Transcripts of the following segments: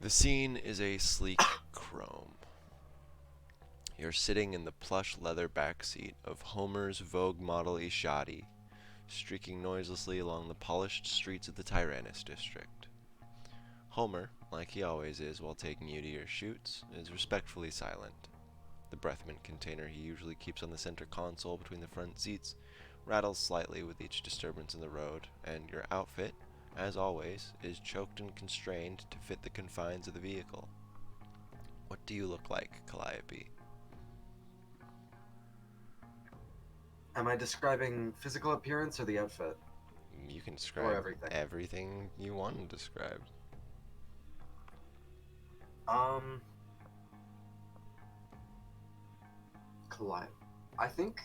The scene is a sleek chrome. You're sitting in the plush leather back seat of Homer's Vogue model Ishadi, streaking noiselessly along the polished streets of the Tyrannus district. Homer, like he always is while taking you to your shoots, is respectfully silent. The breath mint container he usually keeps on the center console between the front seats rattles slightly with each disturbance in the road, and your outfit, as always, is choked and constrained to fit the confines of the vehicle. What do you look like, Calliope? Am I describing physical appearance or the outfit? You can Or describe everything? everything you want to describe. Um, Collide. I think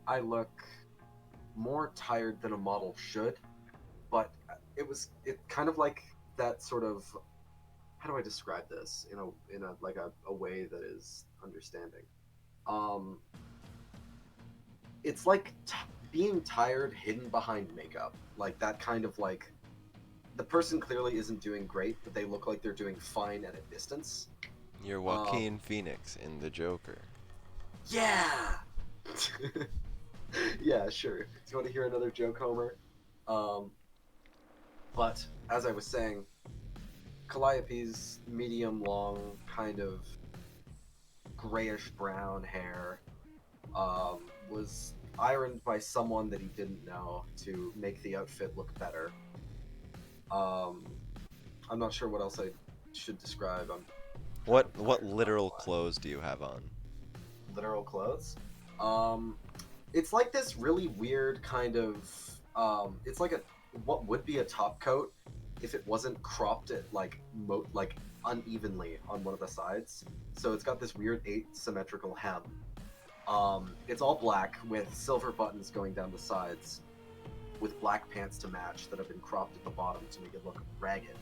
I look more tired than a model should, but it kind of like that sort of, how do I describe this in a like a way that is understanding? Um, it's like being tired hidden behind makeup, like that kind of like the person clearly isn't doing great, but they look like they're doing fine at a distance. You're Um, Joaquin Phoenix in The Joker. yeah. Yeah, sure. Do you want to hear another joke, Homer? Um, but as I was saying, Calliope's medium long, kind of grayish brown hair was ironed by someone that he didn't know to make the outfit look better. Um, I'm not sure what else I should describe. I'm kind of What tired, I'm not literal gonna lie. clothes do you have on? Literal clothes. Um, it's like this really weird kind of. It's like a what would be a top coat if it wasn't cropped at like unevenly on one of the sides. So it's got this weird asymmetrical hem. It's all black with silver buttons going down the sides, with black pants to match that have been cropped at the bottom to make it look ragged.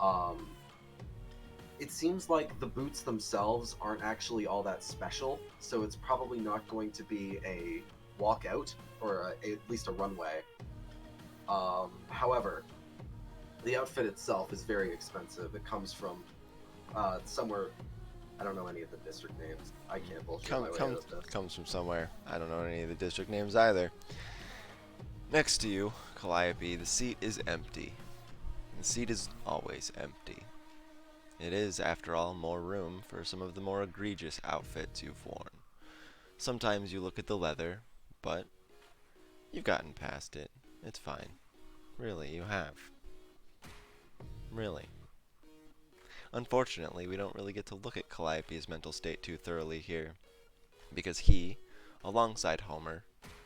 Um, it seems like the boots themselves aren't actually all that special, so it's probably not going to be a walkout or at least a runway. However, the outfit itself is very expensive. It comes from somewhere. I don't know any of the district names. I can't bullshit Come, my way come, out of this. comes from somewhere. I don't know any of the district names either. Next to you, Calliope, the seat is empty. The seat is always empty. It is, after all, more room for some of the more egregious outfits you've worn. Sometimes you look at the leather, but you've gotten past it. It's fine. Really, you have. Really. Unfortunately, we don't really get to look at Calliope's mental state too thoroughly here, because he, alongside Homer,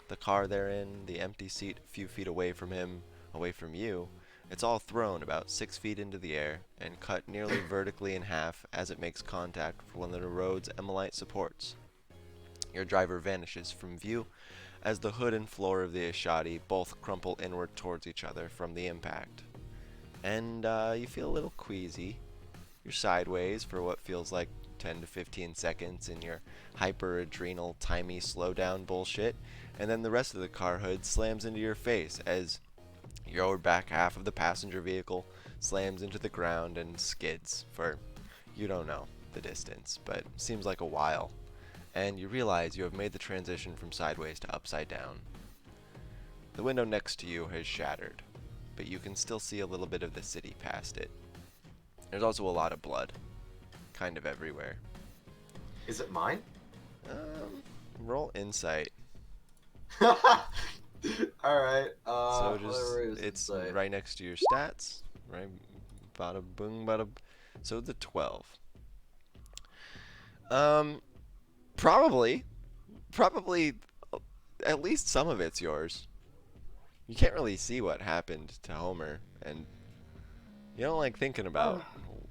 the car they're in, the empty seat a few feet away from him, away from you, it's all thrown about 6 feet into the air and cut nearly vertically in half as it makes contact with one of the road's emolite supports. Your driver vanishes from view as the hood and floor of the Ishadi both crumple inward towards each other from the impact. And you feel a little queasy. You're sideways for what feels like 10 to 15 seconds in your hyper adrenal timey slowdown bullshit, and then the rest of the car hood slams into your face as your back half of the passenger vehicle slams into the ground and skids for you don't know the distance, but seems like a while. And you realize you have made the transition from sideways to upside down. The window next to you has shattered, but you can still see a little bit of the city past it. There's also a lot of blood, kind of everywhere. Is it mine? Roll insight. All right. So just Whatever it is to it's say. right next to your stats, right? Bada boom, bada. So the 12. Um, probably, probably, at least some of it's yours. You can't really see what happened to Homer, and you don't like thinking about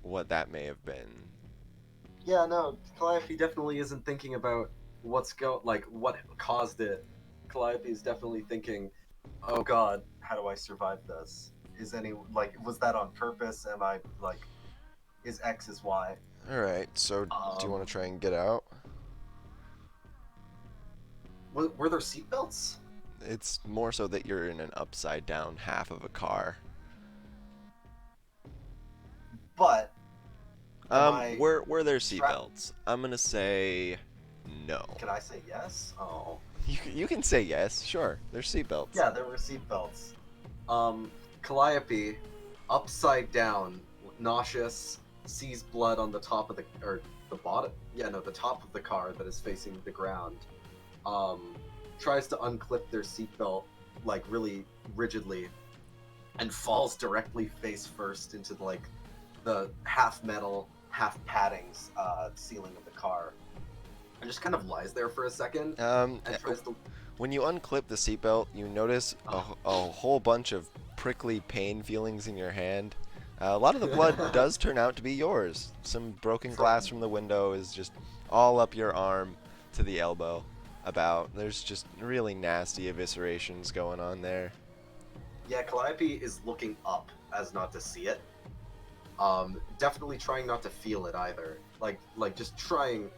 what that may have been. Yeah, no, Calliope definitely isn't thinking about what caused it. Calliope is definitely thinking, "Oh God, how do I survive this? Is any was that on purpose? Am I is X is Y?" All right. So do you Um, want to try and get out? were there seatbelts? It's more so that you're in an upside down half of a car. But Am I Were there strapped? seatbelts? I'm gonna say no. Can I say yes? Oh, You can say yes, sure. There's seatbelts. yeah, there were seatbelts. Calliope, upside down, nauseous, sees blood on the top of the or the bottom. Yeah, no, the top of the car that is facing the ground. Um, Tries to unclip their seatbelt like really rigidly and falls directly face first into the half metal, half paddings ceiling of the car, and just kind of lies there for a second Um, and tries to. when you unclip the seatbelt, you notice a whole bunch of prickly pain feelings in your hand. A lot of the blood does turn out to be yours. Some broken glass From from the window is just all up your arm to the elbow. There's just really nasty eviscerations going on there. Yeah, Calliope is looking up as not to see it. Definitely trying not to feel it either. Like just trying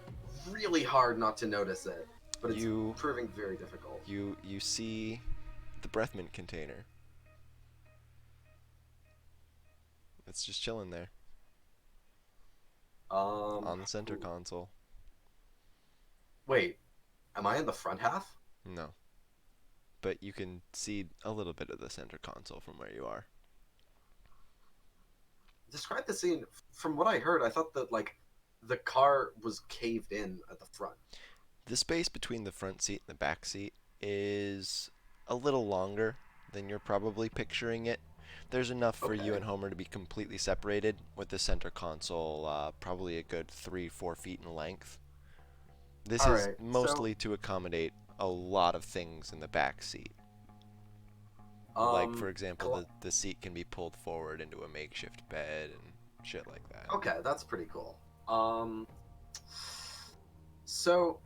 really hard not to notice it, but it's You proving very difficult. you see the breath mint container. It's just chilling there Um, on the center ooh. console. Wait, am I in the front half? No, but you can see a little bit of the center console from where you are. Describe the scene. From what I heard, I thought that the car was caved in at the front. The space between the front seat and the back seat is a little longer than you're probably picturing it. There's enough for you Okay. and Homer to be completely separated, with the center console probably a good 3, 4 feet in length. This All is right. So, mostly to accommodate a lot of things in the back seat. Like, for um, example, the seat can be pulled forward into a makeshift bed and shit like that. okay, that's pretty cool. Um, so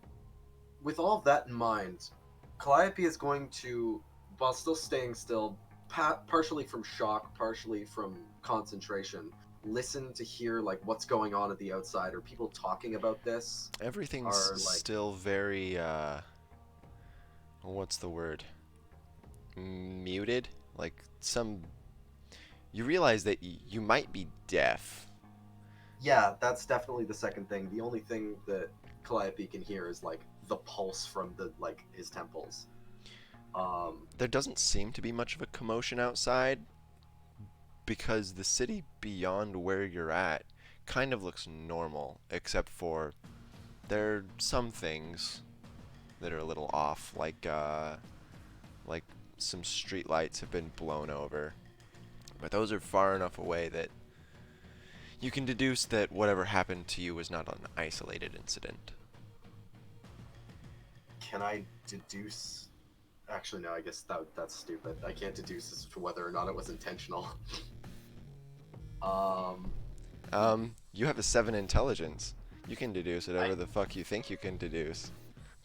with all of that in mind, Calliope is going to, while still staying still, partially from shock, partially from concentration, listen to hear like what's going on at the outside. Are people talking about this? Everything's Are like, still very, what's the word? Muted. Like, you realize that you might be deaf. yeah, that's definitely the second thing. The only thing that Calliope can hear is like the pulse from the like his temples. Um, There doesn't seem to be much of a commotion outside because the city beyond where you're at kind of looks normal, except for there are some things that are a little off, like some street lights have been blown over. But those are far enough away that you can deduce that whatever happened to you was not an isolated incident. can I deduce? Actually, no. I guess that's stupid. I can't deduce as to whether or not it was intentional. Um, You have a 7 intelligence. You can deduce whatever I the fuck you think you can deduce.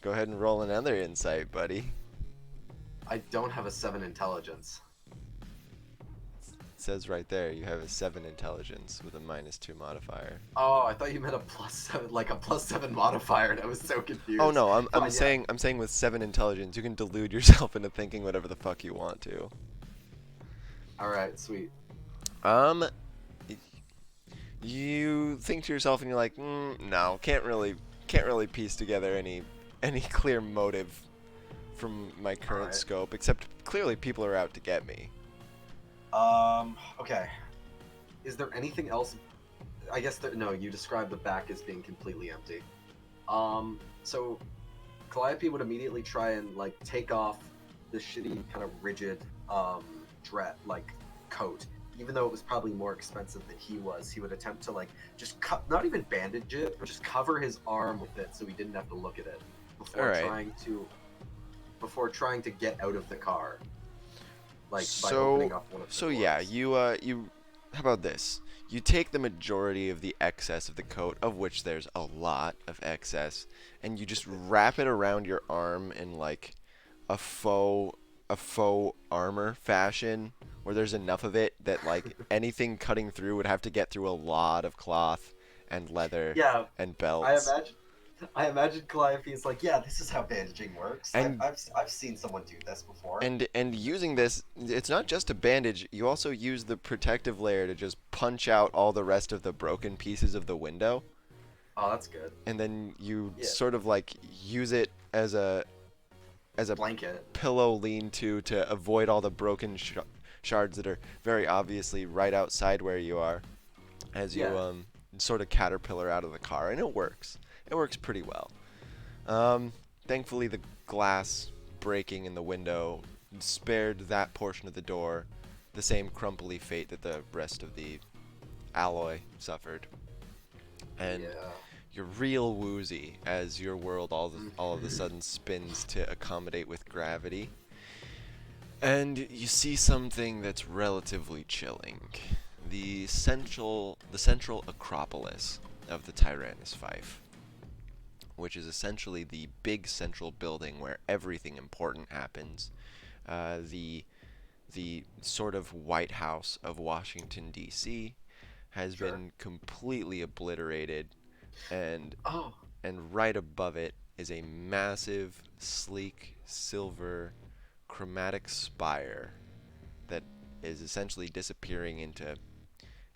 Go ahead and roll another insight, buddy. I don't have a 7 intelligence. It says right there you have a 7 intelligence with a -2 modifier. Oh, I thought you meant a plus 7, like a plus 7 modifier, and I was so Oh confused. no, Fine, yeah. I'm saying with 7 intelligence you can delude yourself into thinking whatever the fuck you want to. All right, sweet. Um, you think to yourself and you're like, no, can't really piece together any clear motive from my All current right. scope, except clearly people are out to get me. Okay. Is there anything else? I guess no. You described the back as being completely empty. So Calliope would immediately try and like take off the shitty kind of rigid dread like coat. Even though it was probably more expensive than he was, he would attempt to like just cut, not even bandage it, but just cover his arm with it so he didn't have to look at it All before right. trying to get out of the car, like by So opening up one of the so yeah, doors. you how about this? You take the majority of the excess of the coat, of which there's a lot of excess, and you just wrap it around your arm in like a faux armor fashion where there's enough of it that like anything cutting through would have to get through a lot of cloth and leather Yeah, and I belts. imagine I imagine Calliope is like, yeah, this is how bandaging works. And I've seen someone do this before. and using this, it's not just a bandage. You also use the protective layer to just punch out all the rest of the broken pieces of the window, Oh, that's good. and then you Yeah, sort of like use it as a blanket. pillow lean-to to avoid all the broken shards that are very obviously right outside where you are as you Yeah. sort of caterpillar out of the car, and it works. It works pretty well. Um, Thankfully, the glass breaking in the window spared that portion of the door the same crumply fate that the rest of the alloy suffered. And Yeah. you're real woozy as your world all of a Mhm. sudden spins to accommodate with gravity. And you see something that's relatively chilling. The central acropolis of the Tyrannus Fife, which is essentially the big central building where everything important happens. The sort of White House of Washington D.C. has Sure. been completely obliterated, and Oh, right above it is a massive, sleek, silver, chromatic spire that is essentially disappearing into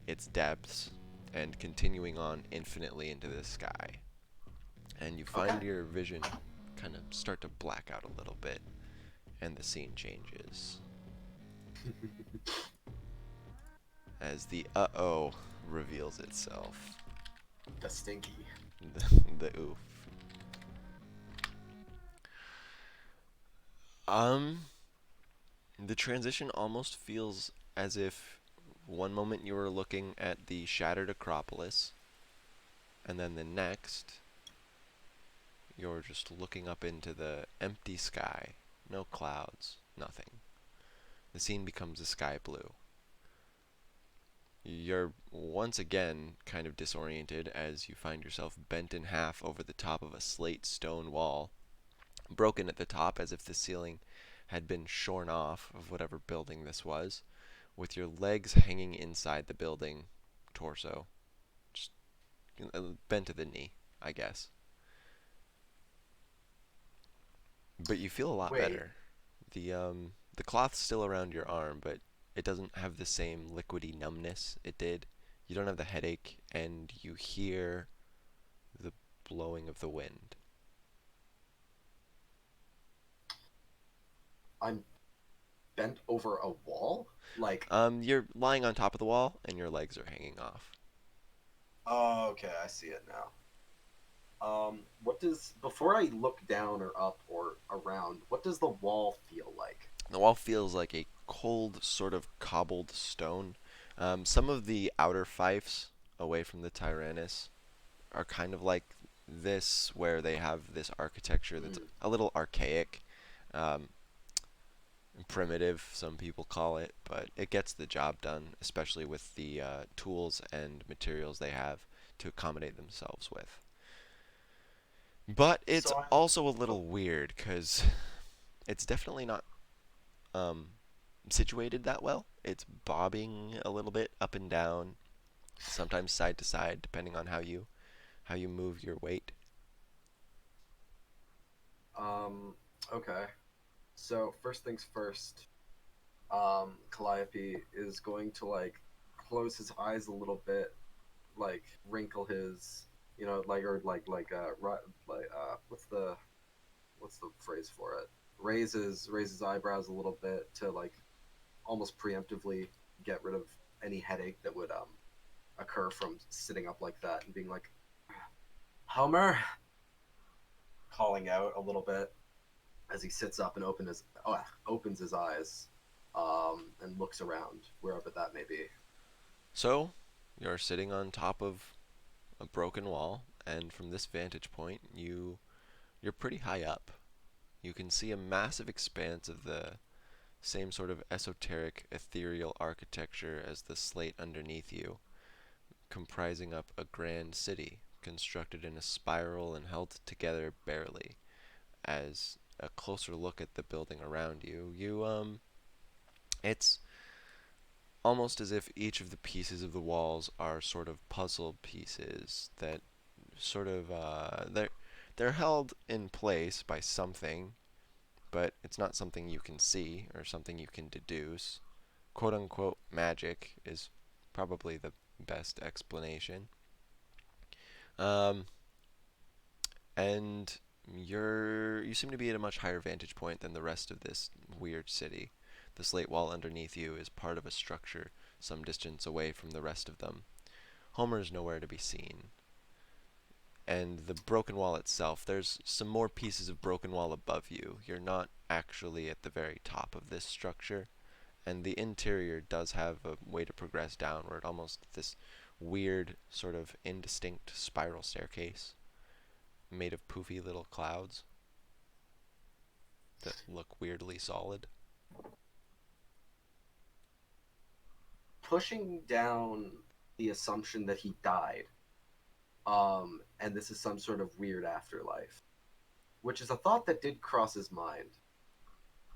its depths and continuing on infinitely into the sky. And you okay. find your vision kind of start to black out a little bit, and the scene changes as the uh-oh reveals itself. The stinky. The oof. Um, the transition almost feels as if one moment you were looking at the shattered Acropolis, and then the next you're just looking up into the empty sky. No clouds, nothing. The scene becomes a sky blue. You're once again kind of disoriented as you find yourself bent in half over the top of a slate stone wall, broken at the top as if the ceiling had been shorn off of whatever building this was, with your legs hanging inside the building torso, just bent to the knee, I guess. But you feel a lot Wait, better. The cloth's still around your arm, but it doesn't have the same liquidy numbness it did. You don't have the headache, and you hear the blowing of the wind. I'm bent over a wall? Like, You're lying on top of the wall, and your legs are hanging off. oh, okay, I see it now. What does, before I look down or up or around, what does the wall feel like? The wall feels like a cold, sort of cobbled stone. Some of the outer fiefs away from the Tyrannus are kind of like this, where they have this architecture that's Mm. a little archaic, um, primitive, some people call it, but it gets the job done, especially with the tools and materials they have to accommodate themselves with. But it's So I'm, also a oh, little weird because it's definitely not um, situated that well. It's bobbing a little bit up and down, sometimes side to side, depending on how you move your weight. um, okay. So first things first, Calliope is going to like close his eyes a little bit, like wrinkle his, like or like what's the phrase for it? Raise his eyebrows a little bit to like almost preemptively get rid of any headache that would occur from sitting up like that and being like Homer, calling out a little bit as he sits up and opens his eyes, and looks around wherever that may be. So, you're sitting on top of a broken wall, and from this vantage point, you're pretty high up. You can see a massive expanse of the same sort of esoteric, ethereal architecture as the slate underneath you, comprising up a grand city constructed in a spiral and held together barely. As a closer look at the building around you, it's almost as if each of the pieces of the walls are sort of puzzle pieces that sort of They're held in place by something, but it's not something you can see or something you can deduce. Quote unquote magic is probably the best explanation. Um, and you seem to be at a much higher vantage point than the rest of this weird city. The slate wall underneath you is part of a structure some distance away from the rest of them. Homer is nowhere to be seen. And the broken wall itself, there's some more pieces of broken wall above you. You're not actually at the very top of this structure, and the interior does have a way to progress downward, almost this weird, sort of indistinct spiral staircase made of poofy little clouds that look weirdly solid. Pushing down the assumption that he died, and this is some sort of weird afterlife, which is a thought that did cross his mind.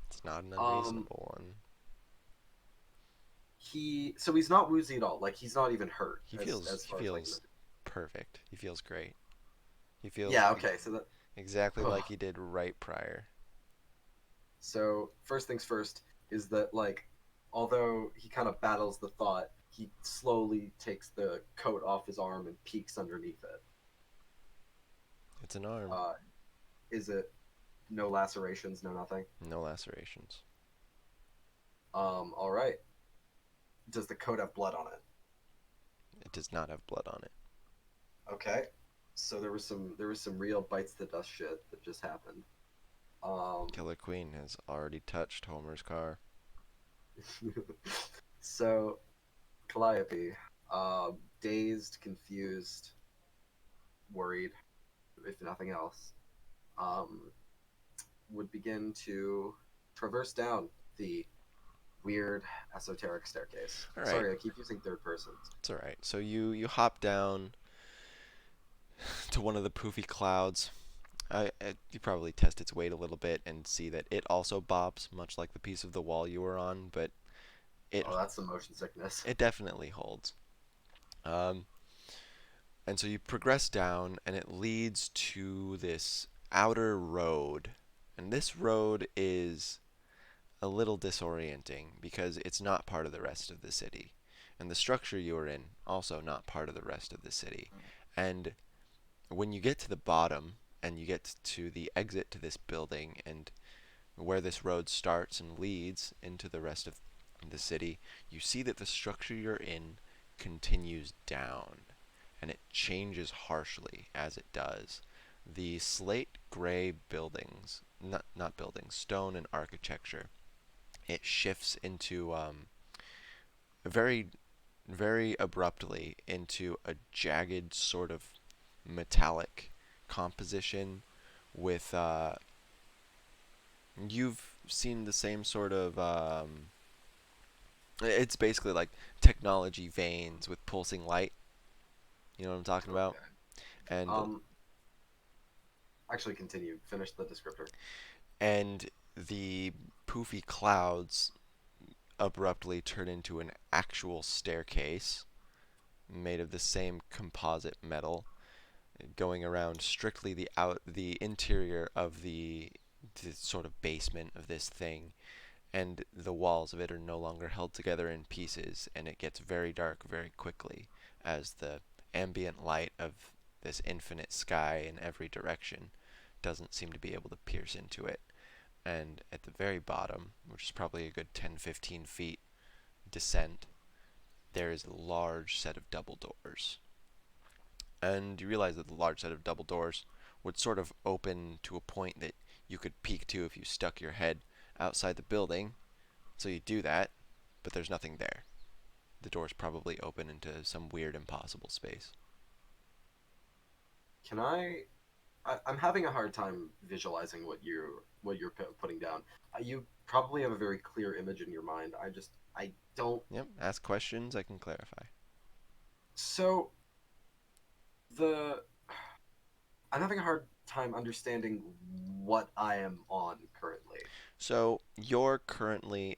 It's not an Um, unreasonable one. he's not woozy at all. Like he's not even hurt, He as feels he far as I can. feels perfect. He feels great. He feels Yeah. Okay. So that. exactly like he did right prior. So first things first is that like, although he kind of battles the thought, he slowly takes the coat off his arm and peeks underneath it. It's an arm. Uh, is it no lacerations, no nothing? No lacerations. All right. Does the coat have blood on it? It does not have blood on it. Okay. So there was some real bites the dust shit that just happened. Um, Killer Queen has already touched Homer's car. so Calliope, dazed, confused, worried, if nothing else, um, would begin to traverse down the weird esoteric staircase. All right, Sorry, I keep using third persons. it's all right. So you hop down to one of the poofy clouds. You probably test its weight a little bit and see that it also bobs, much like the piece of the wall you were on, but it Oh, that's some motion sickness. it definitely holds. Um, and so you progress down, and it leads to this outer road, and this road is a little disorienting because it's not part of the rest of the city. And the structure you are in, also not part of the rest of the city. And when you get to the bottom and you get to the exit to this building and where this road starts and leads into the rest of the city, you see that the structure you're in continues down. And it changes harshly as it does. The slate gray buildings, not buildings, stone and architecture, it shifts into very, very abruptly into a jagged sort of metallic composition with you've seen the same sort of it's basically like technology veins with pulsing light. You know what I'm talking about? Okay. And Um, actually, continue. Finish the descriptor. and the poofy clouds abruptly turn into an actual staircase made of the same composite metal going around strictly the interior of the sort of basement of this thing, and the walls of it are no longer held together in pieces, and it gets very dark very quickly as the ambient light of this infinite sky in every direction doesn't seem to be able to pierce into it. And at the very bottom, which is probably a good 10-15 feet descent, there is a large set of double doors. And you realize that the large set of double doors would sort of open to a point that you could peek to if you stuck your head outside the building. So you do that, but there's nothing there. The doors probably open into some weird impossible space. Can I'm having a hard time visualizing what you're putting down. You probably have a very clear image in your mind. I don't. Yep, ask questions, I can clarify. So the I'm having a hard time understanding what I am on currently. So you're probably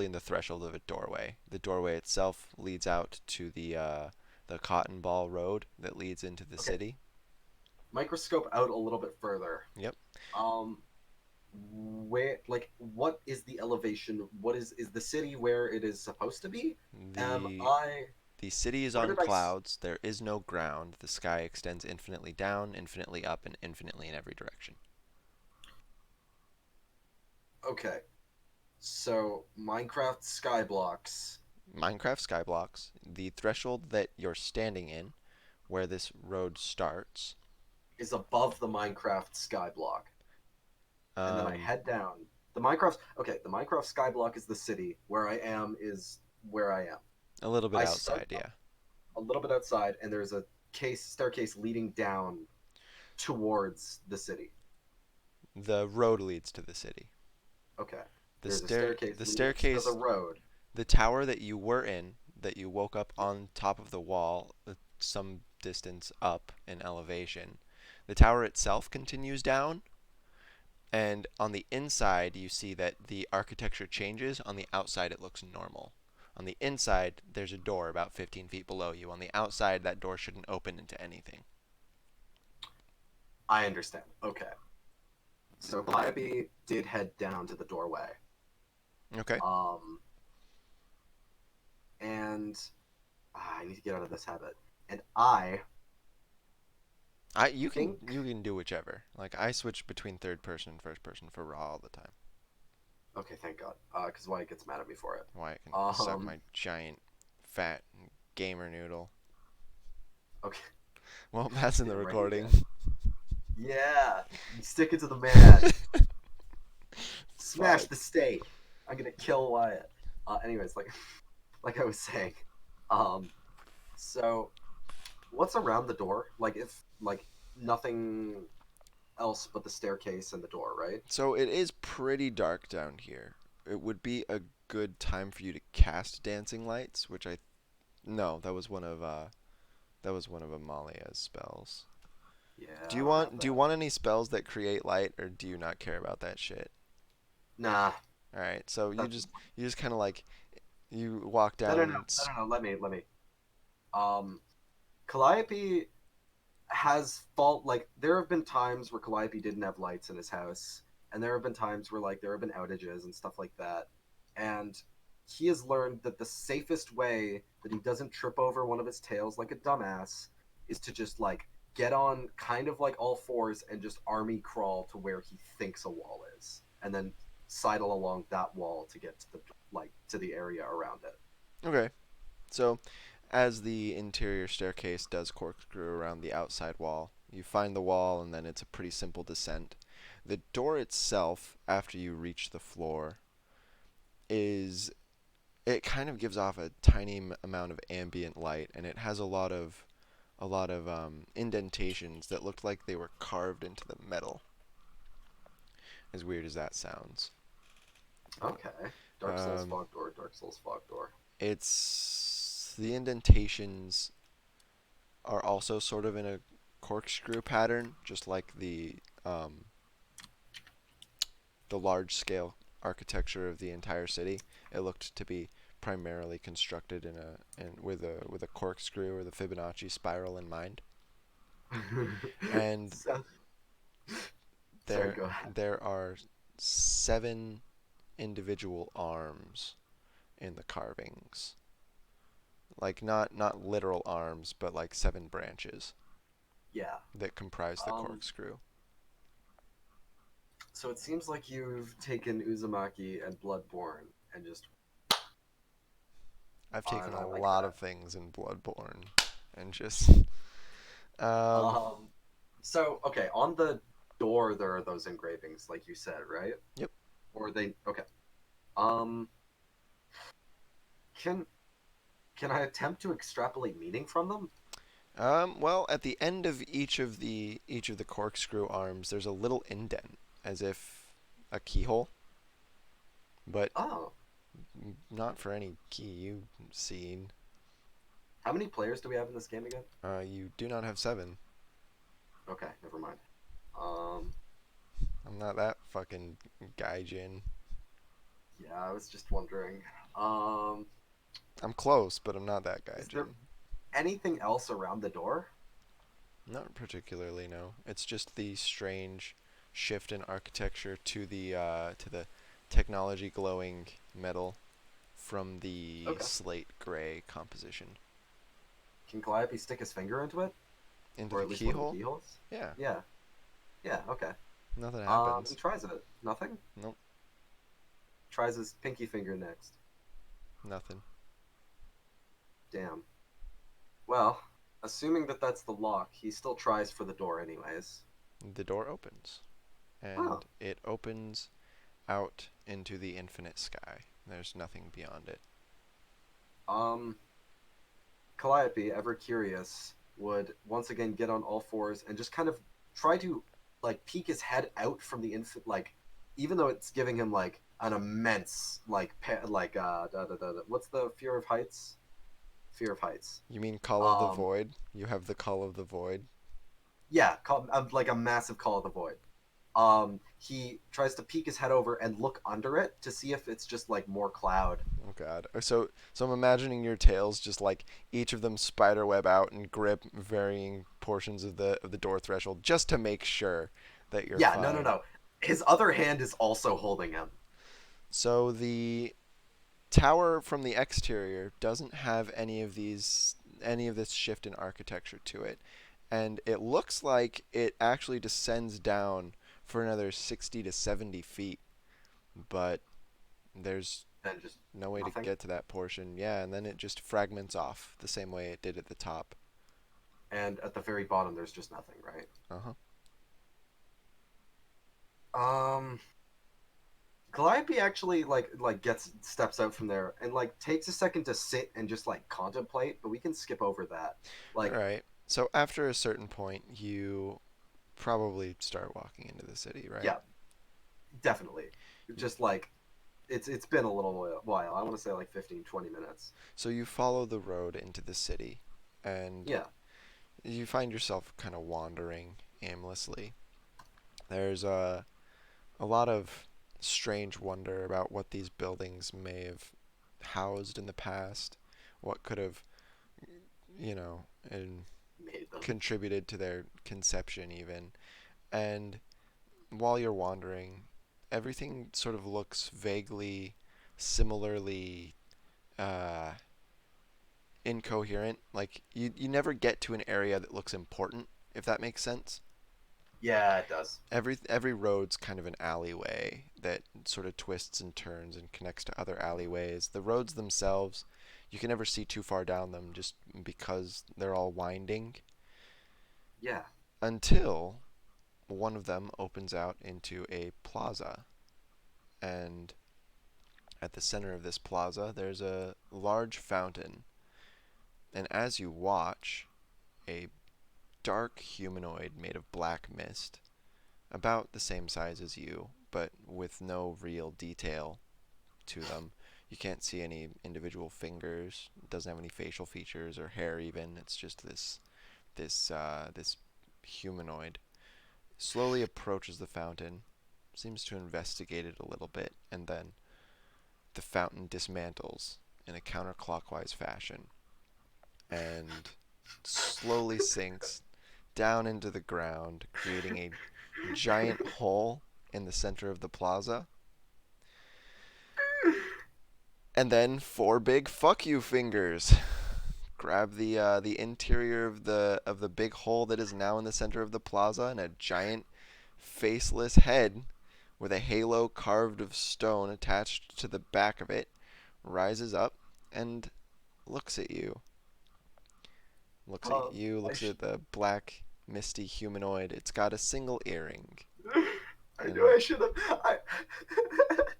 in the threshold of a doorway. The doorway itself leads out to the cotton ball road that leads into the Okay, city. microscope out a little bit further. Yep. Um, where like what is the elevation? What is the city where it is supposed to be? Am The I the city is where on did I clouds. There is no ground. The sky extends infinitely down, infinitely up, and infinitely in every direction. okay. So Minecraft Skyblocks Minecraft Skyblocks, the threshold that you're standing in, where this road starts. is above the Minecraft Skyblock. And then I Um, head down. The Minecraft Skyblock is the city. Where I am is where I am. a little bit I start outside, yeah. a little bit outside and there's a case staircase leading down towards the city. The road leads to the city. Okay. The There's a stair staircase the leading to the staircase road. the tower that you were in, that you woke up Yeah. on top of the wall, some distance up in elevation. The tower itself continues down, and on the inside you see that the architecture changes. On the outside it looks normal. On the inside there's a door about 15 feet below you. On the outside that door shouldn't open into anything. I understand. Okay. So Calliope did head down to the doorway. Okay. Um and I need to get out of this habit. And I I you can think you can do whichever. Like I switch between third person and first person for Raw all the time. okay, thank God. Because Wyatt gets mad at me for it. Wyatt can suck Um my giant fat gamer noodle. okay, Well, that's in get the ready recording. again. Yeah, stick it to the man. Smash Fuck. the steak. I'm gonna kill Wyatt. Anyways, like I was saying, um, so what's around the door? Like if like nothing else but the staircase and the door, right? So it is pretty dark down here. It would be a good time for you to cast dancing lights, which I no, that was one of Amalia's spells. Yeah, Do I you don't have want that. any spells that create light, or do you not care about that shit? Nah, All right, so that's you just kind of like you walk no, down no, no, and no, no, no. Let me. Um, Calliope has fault. Like there have been times where Calliope didn't have lights in his house, and there have been times where like there have been outages and stuff like that. And he has learned that the safest way that he doesn't trip over one of his tails like a dumbass is to just like get on kind of like all fours and just army crawl to where he thinks a wall is, and then sidle along that wall to get to the to the area around it. okay. So as the interior staircase does corkscrew around the outside wall, you find the wall and then it's a pretty simple descent. The door itself, after you reach the floor, is it kind of gives off a tiny amount of ambient light, and it has a lot of indentations that looked like they were carved into the metal. As weird as that sounds, Okay. Dark Souls um, fog door. Dark Souls fog door. it's the indentations are also sort of in a corkscrew pattern, just like the large scale architecture of the entire city. It looked to be primarily constructed with a corkscrew or the Fibonacci spiral in mind. And So, sorry, there go ahead. there are 7 individual arms in the carvings. Like not literal arms, but like 7 branches Yeah. that comprise the Um. corkscrew. So it seems like you've taken Uzumaki and Bloodborne and just I've and taken I a like lot that. of things in Bloodborne and just um Um. So okay, on the door there are those engravings, like you said, right? yep. Or they okay. Um. Can can I attempt to extrapolate meaning from them? Well, at the end of each of the corkscrew arms, there's a little indent, as if a keyhole, but Oh. not for any key you've seen. How many players do we have in this game again? You do not have 7. Okay, never mind. Um. I'm not that fucking gaijin. Yeah, I was just wondering. Um. I'm close, but I'm not that Is there gaijin. anything else around the door? Not particularly, no. It's just the strange shift in architecture to the technology glowing metal from the Okay. slate gray composition. Can Calliope stick his finger into it, Into or the at least one of the keyhole? keyholes? Yeah, Yeah. Yeah. Okay. nothing He happens. tries it. Nothing. Nope, Tries his pinky finger next. nothing. Damn. Well, assuming that that's the lock, he still tries for the door anyways. The door opens, Oh. and it opens out into the infinite sky. There's nothing beyond it. Um. Calliope, ever curious, would once again get on all fours and just kind of try to like peek his head out from the infant, like even though it's giving him like an immense what's the fear of heights? Fear of heights. You mean Call of the Um, Void? You have the Call of the Void? yeah, like a massive call of the void. He tries to peek his head over and look under it to see if it's just like more cloud. Oh god. So I'm imagining your tails just like each of them spiderweb out and grip varying portions of the door threshold just to make sure that you're Yeah, no, no, fine. no. His other hand is also holding him. So the tower from the exterior doesn't have any of this shift in architecture to it. And it looks like it actually descends down for another 60 to 70 feet, but there's And just no way to nothing. get to that portion. Yeah, and then it just fragments off the same way it did at the top. And at the very bottom there's just nothing, right? Uh-huh. Um Calliope actually gets steps out from there and like takes a second to sit and just like contemplate, but we can skip over that. All Like, right. So after a certain point, you probably start walking into the city, right? yeah, definitely. Just like it's been a little while. I want to say like 15-20 minutes. So you follow the road into the city, and Yeah. you find yourself kind of wandering aimlessly. There's a lot of strange wonder about what these buildings may have housed in the past, what could have, and Made them. contributed to their conception even. And while you're wandering, everything sort of looks vaguely, similarly uh, incoherent. Like you never get to an area that looks important, if that makes sense. Yeah, it does. Every road's kind of an alleyway that sort of twists and turns and connects to other alleyways. The roads themselves, you can never see too far down them just because they're all winding Yeah. until one of them opens out into a plaza. And at the center of this plaza, there's a large fountain. And as you watch, a dark humanoid made of black mist, about the same size as you, but with no real detail to them. You can't see any individual fingers. It doesn't have any facial features or hair even. It's just this humanoid. Slowly approaches the fountain, seems to investigate it a little bit, and then the fountain dismantles in a counterclockwise fashion and slowly sinks down into the ground, creating a giant hole in the center of the plaza. And then four big fuck you fingers grab the interior of the big hole that is now in the center of the plaza, and a giant faceless head with a halo carved of stone attached to the back of it rises up and looks at you. I Looks sh- at the black, misty humanoid. It's got a single earring. I knew And I should have.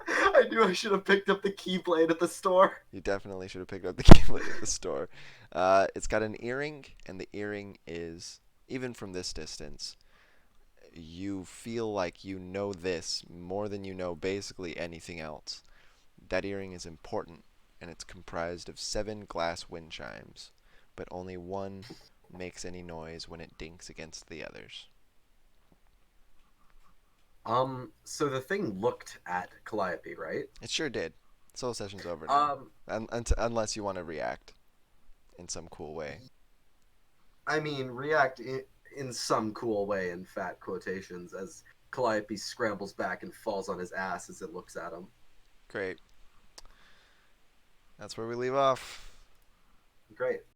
I knew I should have picked up the keyblade at the store. you definitely should have picked up the keyblade at the store. It's got an earring, and the earring is, even from this distance, you feel like you know this more than you know basically anything else. That earring is important, and it's comprised of 7 glass wind chimes, but only one makes any noise when it dinks against the others. So the thing looked at Calliope, right? It sure did. Soul session's over now. Um, Unless you want to react in some cool way. I mean, react in some cool way in fat quotations as Calliope scrambles back and falls on his ass as it looks at him. Great. That's where we leave off. Great.